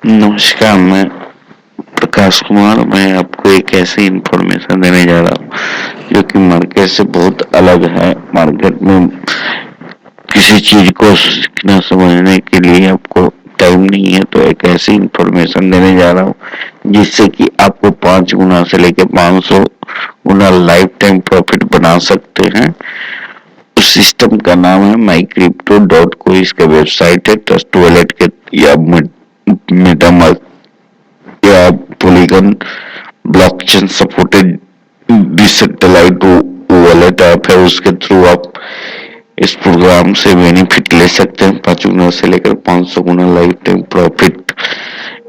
नमस्कार, मैं प्रकाश कुमार। मैं आपको एक ऐसी इंफॉर्मेशन देने जा रहा हूँ जो कि मार्केट से बहुत अलग है। मार्केट में किसी चीज को सीखना समझने के लिए आपको टाइम नहीं है, तो एक ऐसी इंफॉर्मेशन देने जा रहा हूँ जिससे कि आपको 5 गुना से लेकर 500 गुना लाइफ टाइम प्रॉफिट बना सकते हैं। उस सिस्टम का नाम है mycrypto.co। इसका वेबसाइट है ट्रस्ट वॉलेट के या मेटामास्क या Polygon blockchain supported decentralised wallet app है। उसके थ्रू आप इस प्रोग्राम से बेनिफिट ले सकते हैं। 5 गुना से लेकर 500 गुना लाइफ टाइम प्रॉफिट।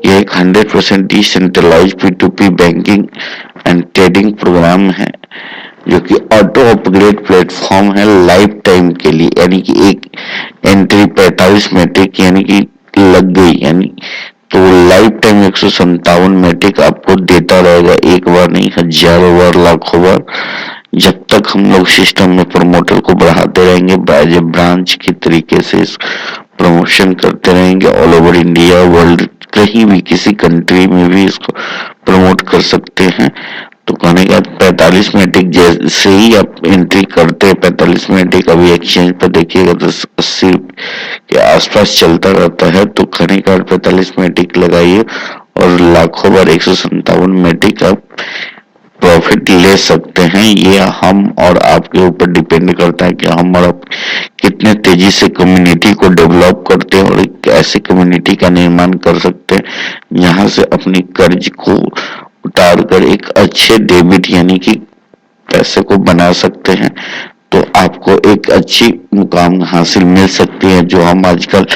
यह एक 100% decentralised P2P banking and trading program है जो कि auto upgrade platform lifetime टाइम के लिए। यानी कि एक एंट्री 45 मैट्रिक यानी कि लग गई, यानी तो लाइफ टाइम 157 मैट्रिक आपको देता रहेगा। एक बार नहीं, हजारों बार, लाखों बार, जब तक हम लोग सिस्टम में प्रमोटर को बढ़ाते रहेंगे। एज ए ब्रांच की तरीके से इस प्रमोशन करते रहेंगे। ऑल ओवर इंडिया, वर्ल्ड, कहीं भी किसी कंट्री में भी इसको प्रमोट कर सकते हैं। तो कहने का 45 मैट्रिक जैसे ही आप एंट्री करते हैं, 45 मैट्रिक अभी एक्सचेंज पर देखिएगा तो 80 के आसपास चलता रहता है। तो कहने का 45 मैट्रिक लगाइए और लाखों बार 157 मैट्रिक आप प्रॉफिट ले सकते हैं। ये हम और आपके ऊपर डिपेंड करता है कि हम और आप कितने तेजी से कम्युनिटी को डेवलप करते हैं और एक ऐसी कम्युनिटी का निर्माण कर सकते हैं यहाँ से अपनी कर्ज को उतार कर एक अच्छे डेबिट यानी कि पैसे को बना सकते हैं। तो आपको एक अच्छी मुकाम हासिल मिल सकती है। जो हम आजकल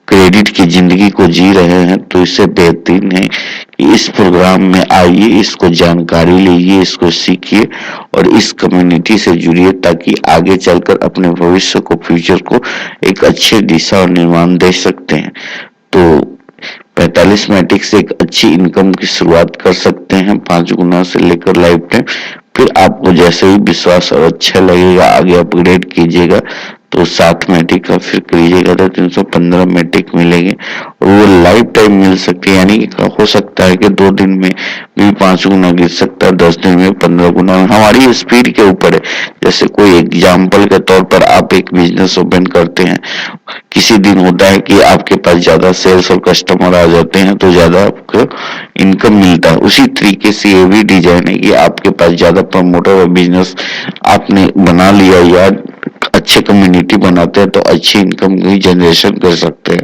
क्रेडिट की जिंदगी को जी रहे हैं, तो इससे बेहतरीन है कि इस प्रोग्राम में आइए, इसको जानकारी लीजिए, इसको सीखिए और इस कम्युनिटी से जुड़िए ताकि आगे चलकर अपने भविष्य को, फ्यूचर को एक अच्छे दिशा और निर्माण दे सकते हैं। तो 45 मैट्रिक से एक अच्छी इनकम की शुरुआत कर सकते हैं, 5 गुना से लेकर लाइफ टाइम। फिर आपको जैसे ही विश्वास और अच्छा लगेगा, आगे अपग्रेड कीजिएगा तो 7 मैट्रिक का फिर करिएगा तो 315 मैट्रिक मिलेंगे और वो लाइफ टाइम मिल सकती है। यानी कि हो सकता है कि 2 दिन में भी 5 गुना गिर सकता है, 10 दिन में 15 गुना। हमारी स्पीड के ऊपर है। जैसे कोई एग्जाम्पल के तौर पर आप एक बिजनेस ओपन करते हैं, किसी दिन होता है कि आपके पास ज्यादा सेल्स और कस्टमर आ जाते हैं तो ज्यादा आपको इनकम मिलता है। उसी तरीके से ये भी डिजाइन है कि आपके पास ज्यादा प्रमोटर और बिजनेस आपने बना लिया या अच्छे कम्युनिटी बनाते हैं तो अच्छी इनकम की जनरेशन कर सकते हैं।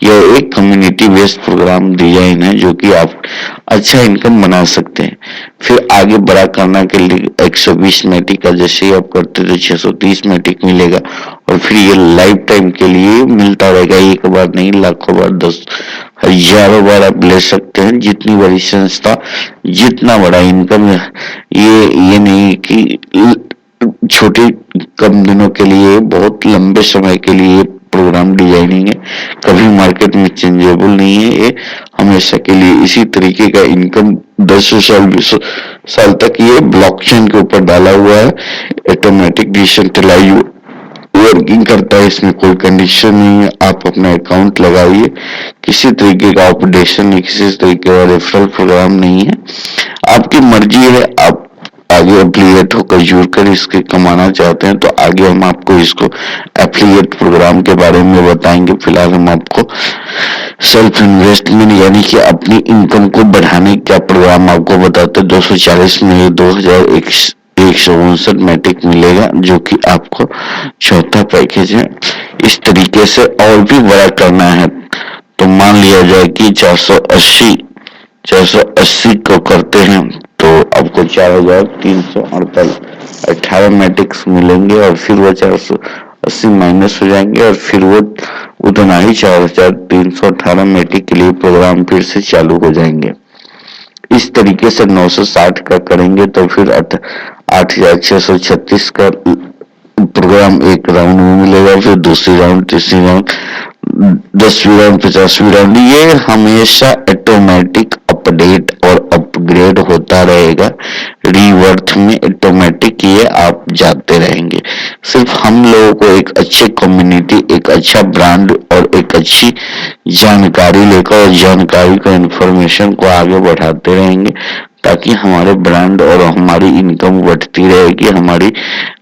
यह एक कम्युनिटी बेस्ड प्रोग्राम डिजाइन है जो कि आप अच्छा इनकम बना सकते हैं। फिर आगे बड़ा करने के लिए 120 मैट्रिक का जैसे ही आप करते तो 630 मैट्रिक मिलेगा और फिर ये लाइफ टाइम के लिए मिलता रहेगा। एक बार नहीं, लाखों बार, 10 हजारों बार आप ले सकते हैं। जितनी बड़ी संस्था, जितना बड़ा इनकम, ये नहीं कि छोटे कम दिनों के लिए, बहुत लंबे समय के लिए प्रोग्राम डिजाइनिंग है। कभी मार्केट में चेंजेबल नहीं है, ये हमेशा के लिए इसी तरीके का इनकम 10 साल 20 साल तक ये ब्लॉकचेन के ऊपर डाला हुआ है। ऑटोमेटिक डिसेंट्रलाइज वर्किंग करता है, इसमें कोई कंडीशन नहीं है। आप अपना अकाउंट लगाइए, किसी तरीके का अपडेशन नहीं, किसी तरीके का रेफरल प्रोग्राम नहीं है। आपकी मर्जी है, आप आगे एफिलिएट होकर जुड़कर इसके कमाना चाहते हैं तो आगे हम आपको इसको एफिलिएट प्रोग्राम के बारे में बताएंगे। फिलहाल हम आपको सेल्फ इन्वेस्टमेंट यानी कि अपनी इनकम को बढ़ाने का प्रोग्राम आपको बताते हैं। 240 में 2159 मैट्रिक मिलेगा जो कि आपको चौथा पैकेज है। इस तरीके से और भी बड़ा करना है तो मान लिया जाए कि 480 को करते हैं तो आपको 4348 18 मैट्रिक्स मिलेंगे और फिर वो 480 माइनस हो जाएंगे और फिर वो उतना ही 4318 मैट्रिक के लिए प्रोग्राम फिर से चालू हो जाएंगे। इस तरीके से 960 का करेंगे तो फिर 8636 का प्रोग्राम एक राउंड में मिलेगा, फिर दूसरी राउंड, तीसरी राउंड, 10वीं राउंड, 50वीं राउंड। ये हमेशा ऑटोमेटिक अपडेट और अपग्रेड होता रहेगा। रीवर्थ में ऑटोमेटिक ये आप जाते रहेंगे। सिर्फ हम लोगों को एक अच्छे कम्युनिटी, एक अच्छा ब्रांड और एक अच्छी जानकारी लेकर और जानकारी का इंफॉर्मेशन को आगे बढ़ाते रहेंगे, ताकि हमारे ब्रांड और हमारी इनकम बढ़ती रहेगी। हमारी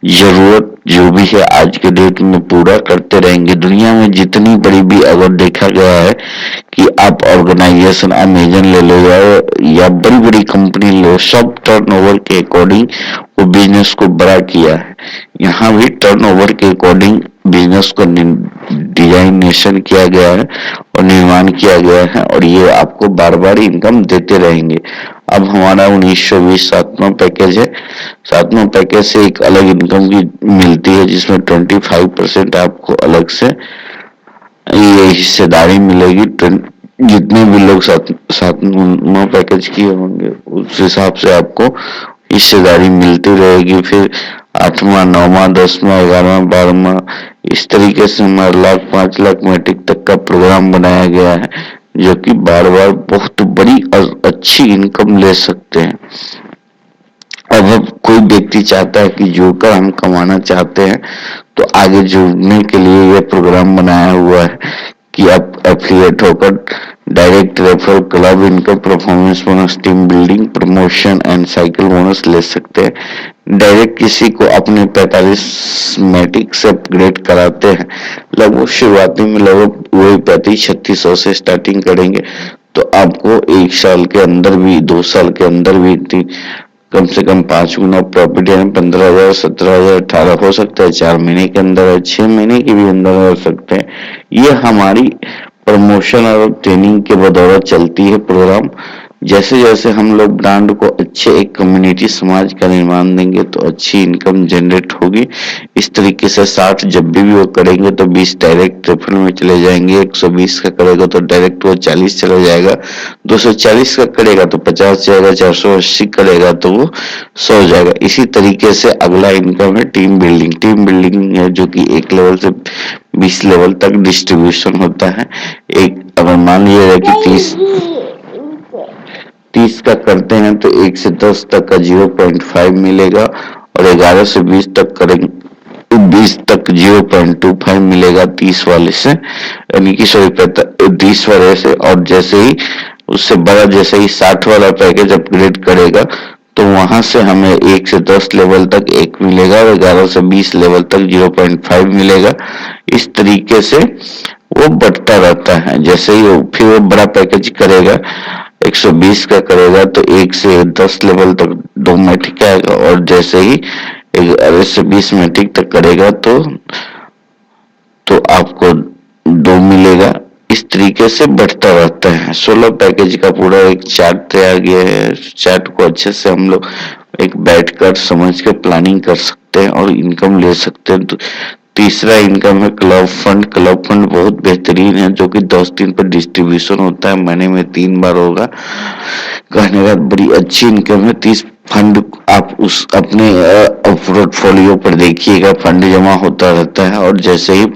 जरूरत जो भी है आज के डेट में पूरा करते रहेंगे। दुनिया में जितनी बड़ी भी अगर देखा गया है कि आप ऑर्गेनाइजेशन अमेजन ले लो या बड़ी बड़ी कंपनी लो, सब टर्नओवर के अकॉर्डिंग वो बिजनेस को बड़ा किया है। यहाँ भी टर्नओवर के अकॉर्डिंग बिजनेस को डिजाइनेशन किया गया है और निर्माण किया गया है, और ये आपको बार बार इनकम देते रहेंगे। अब हमारा 1920 सातवां पैकेज है। सातवां पैकेज से एक अलग इनकम की मिलती है, जिसमें 25% आपको अलग से ये हिस्सेदारी मिलेगी। जितने भी लोग सातवां पैकेज किए होंगे उस हिसाब से आपको हिस्सेदारी मिलती रहेगी। फिर 8वां, 9वां, 10वां, 11वां, 12वां, इस तरीके से 4 लाख 5 लाख मीट्रिक तक का प्रोग्राम बनाया गया है, जो कि बार बार बहुत बड़ी और अच्छी इनकम ले सकते हैं। अब कोई व्यक्ति चाहता है कि जुड़कर हम कमाना चाहते हैं, तो आगे जुड़ने के लिए यह प्रोग्राम बनाया हुआ है कि आप एफिलिएट होकर direct referral, club income, performance bonus, team building, promotion and cycle bonus ले सकते हैं। डायरेक्ट किसी को अपने 45 मैट्रिक से अपग्रेड कराते हैं। लगभग शुरुआती में लगभग वही 35-3600 से स्टार्टिंग करेंगे, तो आपको 1 साल के अंदर भी, 2 साल के अंदर भी कम से कम 5 गुना प्रॉफिट, यानी 15,000, 17,000, 18 हो सकता है 4 महीने के अंदर, 6 महीने के भी अंदर हो सकते हैं। ये हमारी प्रमोशन और ट्रेनिंग के बदौलत चलती है प्रोग्राम। जैसे जैसे हम लोग ब्रांड को अच्छे एक कम्युनिटी समाज का निर्माण देंगे, तो अच्छी इनकम जनरेट होगी। इस तरीके से 60 जब भी वो करेंगे तो 20 डायरेक्ट रेफरल में चले जाएंगे, 120 का करेगा तो डायरेक्ट वो 40 चला जाएगा, 240 का करेगा तो 50 जाएगा, 480 करेगा तो वो 100 जाएगा। इसी तरीके से अगला इनकम है टीम बिल्डिंग। टीम बिल्डिंग है जो कि 1 लेवल से 20 लेवल तक डिस्ट्रीब्यूशन होता है। एक अगर मान लिया जाए कि 30 का करते हैं तो 1 से 10 तक का 0.5 मिलेगा, और 11 से 20 तक करेंगे 20 तक 0.25 मिलेगा 30 वाले से, यानी कि 30 वाले से। और जैसे ही उससे बड़ा, जैसे ही 60 वाला पैकेज अपग्रेड करेगा, तो वहां से हमें 1 से 10 लेवल तक 1 मिलेगा, और 11 से 20 लेवल तक 0.5 मिलेगा। इस तरीके से वो बढ़ता रहता है। जैसे ही फिर वो बड़ा पैकेज करेगा, 120 का करेगा तो 1 से 10 लेवल तक 2 मैट्रिक आएगा, और जैसे ही 11 से 20 मैट्रिक तक करेगा तो आपको 2 मिलेगा। इस तरीके से बढ़ता रहता है। 16 पैकेज का पूरा एक चार्ट तैयार किया है। चार्ट को अच्छे से हम लोग एक बैठकर समझ के प्लानिंग कर सकते हैं और इनकम ले सकते हैं। तो तीसरा इनकम है क्लब फंड। क्लब फंड बहुत बेहतरीन है, जो कि 10 दिन पर डिस्ट्रीब्यूशन होता है, महीने में 3 बार होगा। कहने का बड़ी अच्छी इनकम है। 30 फंड आप उस अपने पोर्टफोलियो पर देखिएगा, फंड जमा होता रहता है, और जैसे ही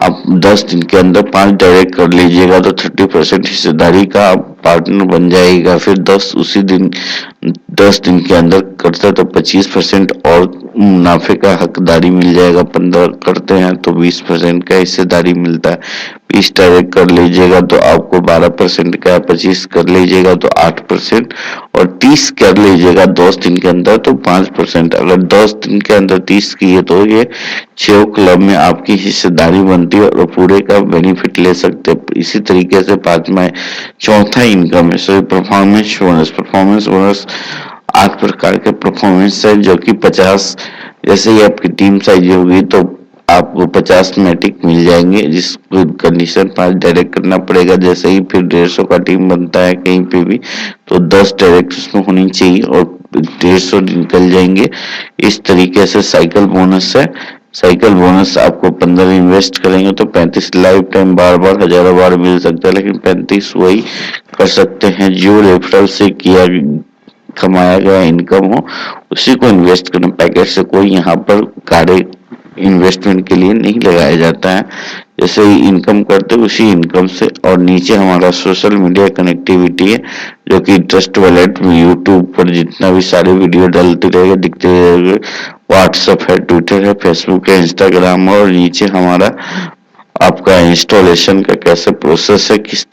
आप 10 दिन के अंदर 5 डायरेक्ट कर लीजिएगा तो 30% हिस्सेदारी का पार्टनर बन जाएगा। फिर 10 दिन के अंदर करते तो 25% और मुनाफे का हकदारी मिल जाएगा। 15 करते हैं तो 20% का हिस्सेदारी मिलता है। 20 डायरेक्ट कर लीजिएगा तो आपको 12% का, 25 कर लीजिएगा तो 8%, और 30 कर लीजिएगा 10 दिन के अंदर तो 5%। अगर 10 दिन के अंदर 30 किए तो ये 6 क्लब में आपकी हिस्सेदारी बनती है और पूरे का बेनिफिट ले सकते हैं। इसी तरीके से चौथा इनकम है so performance bonus. Performance bonus 8 प्रकार के परफॉर्मेंस है, जो कि 50, जैसे ही आपकी टीम साइज होगी तो आपको 50 मैट्रिक मिल जाएंगे, जिसको कंडीशन 5 डायरेक्ट करना पड़ेगा। जैसे ही फिर 150 का टीम बनता है कहीं पे भी, तो 10 डायरेक्ट उसमें होनी चाहिए और 150 निकल जाएंगे। इस तरीके से साइकिल बोनस है। साइकिल बोनस आपको 15 इन्वेस्ट करेंगे तो 35 लाइफ टाइम बार बार हजारों बार मिल सकता है, लेकिन 35 वही कर सकते हैं जो रेफरल से किया कमाया गया इनकम हो, उसी को इन्वेस्ट करना। पैकेज से कोई यहाँ पर कार्य इन्वेस्टमेंट के लिए नहीं लगाया जाता है। जैसे ही इनकम करते उसी इनकम से। और नीचे हमारा सोशल मीडिया कनेक्टिविटी है, जो कि ट्रस्ट वॉलेट में यूट्यूब पर जितना भी सारे वीडियो डालते रहेगा, दिखते रहेगा, व्हाट्सएप है, ट्विटर है, फेसबुक है, इंस्टाग्राम है और नीचे हमारा आपका इंस्टॉलेशन का कैसे प्रोसेस है, किस